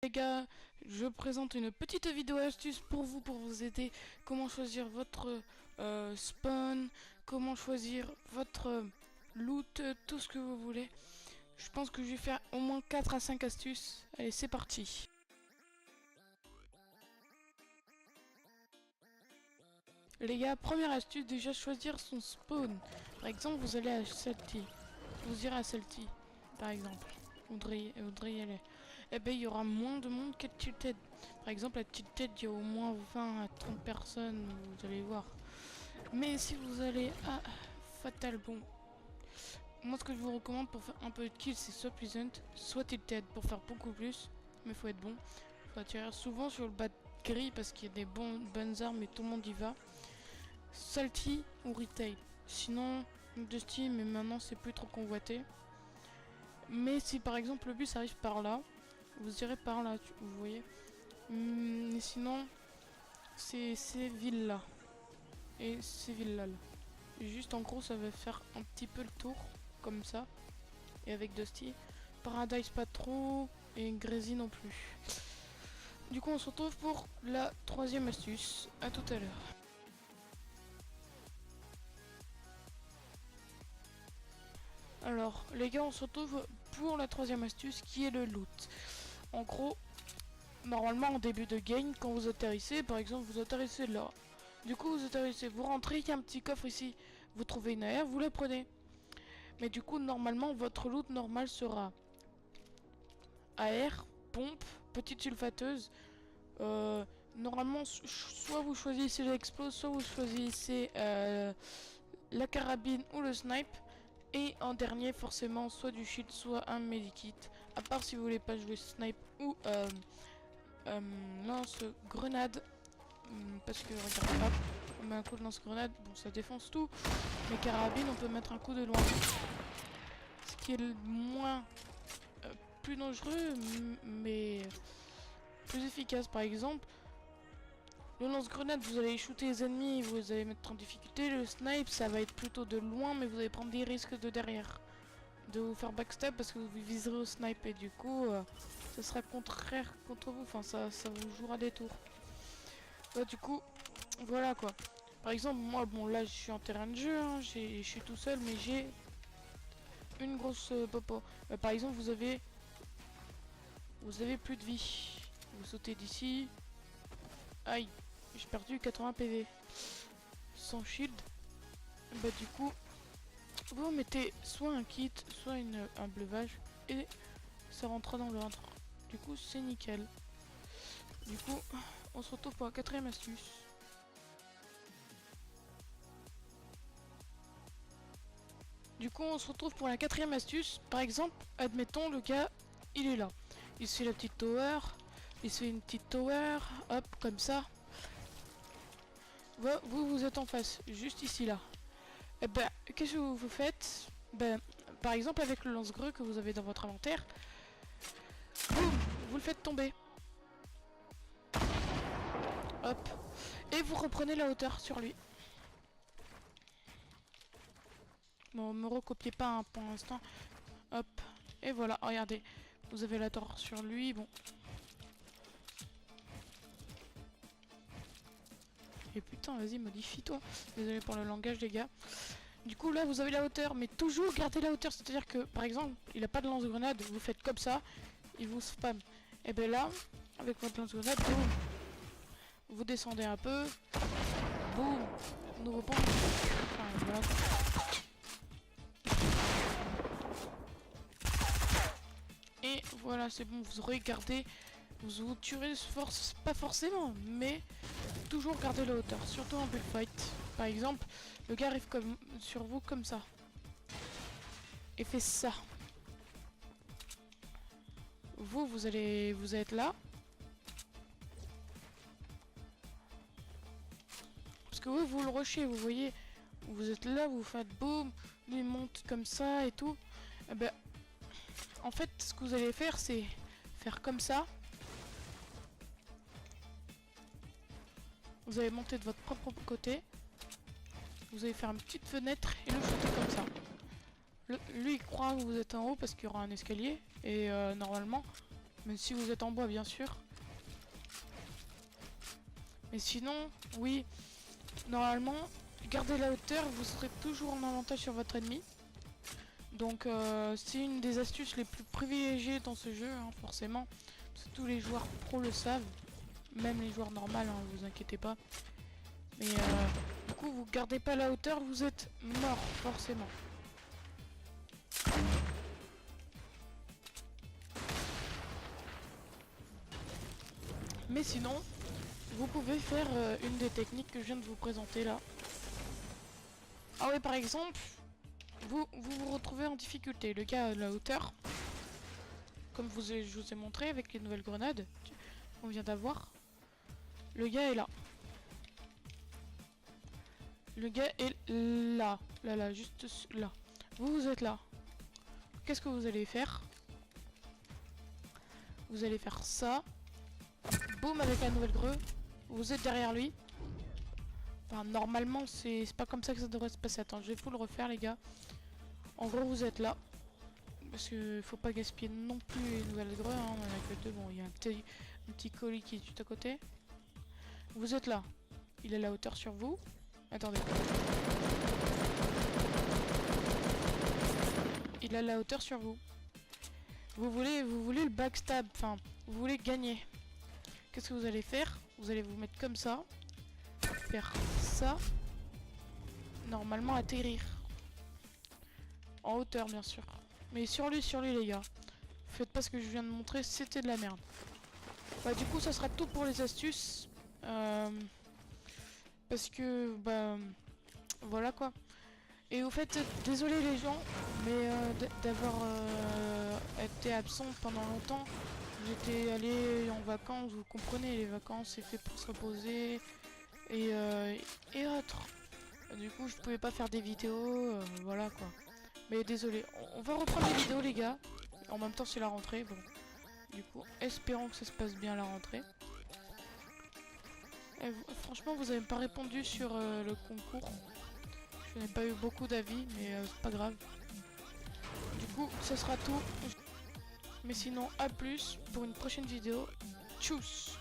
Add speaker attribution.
Speaker 1: Les gars, je présente une petite vidéo astuce pour vous aider. Comment choisir votre spawn, comment choisir votre loot, tout ce que vous voulez. Je pense que je vais faire au moins 4 à 5 astuces. Allez, c'est parti. Les gars, première astuce, déjà choisir son spawn. Par exemple, vous allez à Salty. Vous irez à Salty, par exemple. Vous voudriez y aller. Eh ben, il y aura moins de monde qu'à Tilted. Par exemple, à Tilted, il y a au moins 20 à 30 personnes, vous allez voir. Mais si vous allez à Fatal, bon. Moi, ce que je vous recommande pour faire un peu de kill, c'est soit Pleasant, soit Tilted, pour faire beaucoup plus. Mais faut être bon. Faut attirer souvent sur le bas gris parce qu'il y a des bonnes armes et tout le monde y va. Salty ou Retail. Sinon, Dusty, mais maintenant c'est plus trop convoité. Mais si par exemple le bus arrive par là, vous irez par là, vous voyez. Mais sinon, c'est ces villes-là. Et ces villes-là. Juste en gros, ça va faire un petit peu le tour, comme ça. Et avec Dusty. Paradise pas trop, et Grazy non plus. Du coup, on se retrouve pour la troisième astuce. À tout à l'heure. Alors, les gars, on se retrouve pour la troisième astuce qui est le loot. En gros, normalement en début de game, quand vous atterrissez, par exemple, vous atterrissez là. Du coup, vous atterrissez, vous rentrez, il y a un petit coffre ici. Vous trouvez une AR, vous la prenez. Mais du coup, normalement, votre loot normal sera AR, pompe, petite sulfateuse. Normalement, soit vous choisissez l'explose, soit vous choisissez la carabine ou le snipe. Et en dernier, forcément, soit du shield, soit un medikit. À part si vous voulez pas jouer snipe ou lance-grenade. Parce que, regardez, hop, on met un coup de lance-grenade. Bon, ça défonce tout. Mais carabine, on peut mettre un coup de loin. Ce qui est le moins plus dangereux, mais plus efficace. Par exemple, le lance-grenade, vous allez shooter les ennemis, vous allez mettre en difficulté. Le snipe, ça va être plutôt de loin, mais vous allez prendre des risques de derrière. De vous faire backstab parce que vous viserez au snipe et du coup, ça sera contraire contre vous. Enfin, ça vous jouera des tours. Du coup, voilà quoi. Par exemple, moi, bon là, je suis en terrain de jeu, hein, je suis tout seul, mais j'ai une grosse popo. Par exemple, vous avez plus de vie. Vous sautez d'ici. Aïe, j'ai perdu 80 PV. Sans shield. Bah du coup, vous mettez soit un kit, soit un bleuvage, et ça rentrera dans le ventre. Du coup, c'est nickel. Du coup, on se retrouve pour la quatrième astuce. Du coup, on se retrouve pour la quatrième astuce. Par exemple, admettons, le gars, il est là. Il se fait la petite tower. Il se fait une petite tower. Hop, comme ça. Vous êtes en face, juste ici, là. Et ben, qu'est-ce que vous faites? Ben, par exemple, avec le lance-greu que vous avez dans votre inventaire, boum, vous le faites tomber. Hop. Et vous reprenez la hauteur sur lui. Bon, me recopiez pas hein, pour l'instant. Hop. Et voilà, regardez. Vous avez la torre sur lui, bon. Et putain, vas-y, modifie-toi. Désolé pour le langage, les gars. Du coup, là, vous avez la hauteur, mais toujours gardez la hauteur. C'est-à-dire que, par exemple, il a pas de lance-grenade, vous faites comme ça, il vous spam. Et ben là, avec votre lance-grenade, boum, vous descendez un peu, boum, nouveau point. Enfin, voilà. Et voilà, c'est bon, vous regardez, vous tuerez pas forcément, mais toujours garder la hauteur, surtout en bullfight. Par exemple, le gars arrive sur vous comme ça. Et fait ça. Vous allez être là. Parce que vous le rushez, vous voyez. Vous êtes là, vous faites boum, lui monte comme ça et tout. Et ben, en fait, ce que vous allez faire, c'est faire comme ça. Vous allez monter de votre propre côté. Vous allez faire une petite fenêtre et le shooter comme ça. Lui, il croit que vous êtes en haut parce qu'il y aura un escalier. Et normalement, Mais si vous êtes en bois, bien sûr. Mais sinon, oui, normalement, gardez la hauteur, vous serez toujours en avantage sur votre ennemi. Donc c'est une des astuces les plus privilégiées dans ce jeu, hein, forcément. Parce que tous les joueurs pro le savent. Même les joueurs normaux, hein, vous inquiétez pas. Mais du coup, vous gardez pas la hauteur, vous êtes mort, forcément. Mais sinon, vous pouvez faire une des techniques que je viens de vous présenter là. Ah ouais, par exemple, vous retrouvez en difficulté. Le gars a la hauteur, comme je vous ai montré avec les nouvelles grenades qu'on vient d'avoir. Le gars est là. Le gars est là. Là, juste là. Vous êtes là. Qu'est-ce que vous allez faire? Vous allez faire ça. Boum, avec la nouvelle grue. Vous êtes derrière lui. Enfin, normalement, c'est pas comme ça que ça devrait se passer. Attends, je vais vous le refaire, les gars. En gros, vous êtes là. Parce que faut pas gaspiller non plus les nouvelles grues. Hein. On en a que deux. Bon, il y a un petit colis qui est juste à côté. Vous êtes là. Il a la hauteur sur vous. Attendez. Il a la hauteur sur vous. Vous voulez le backstab. Enfin, vous voulez gagner. Qu'est-ce que vous allez faire? Vous allez vous mettre comme ça. Faire ça. Normalement atterrir. En hauteur, bien sûr. Mais sur lui, les gars. Faites pas ce que je viens de montrer, c'était de la merde. Bah, du coup, ça sera tout pour les astuces. Parce que, bah, voilà quoi. Et au fait, désolé les gens, mais d'avoir été absent pendant longtemps. J'étais allé en vacances, vous comprenez, les vacances, c'est fait pour se reposer et autres. Du coup, je pouvais pas faire des vidéos, voilà quoi. Mais désolé, on va reprendre les vidéos les gars. En même temps c'est la rentrée, bon. Du coup, espérons que ça se passe bien la rentrée. Et franchement, vous avez pas répondu sur le concours. Je n'ai pas eu beaucoup d'avis, mais c'est pas grave. Du coup, ça sera tout. Mais sinon, à plus pour une prochaine vidéo. Tchuss!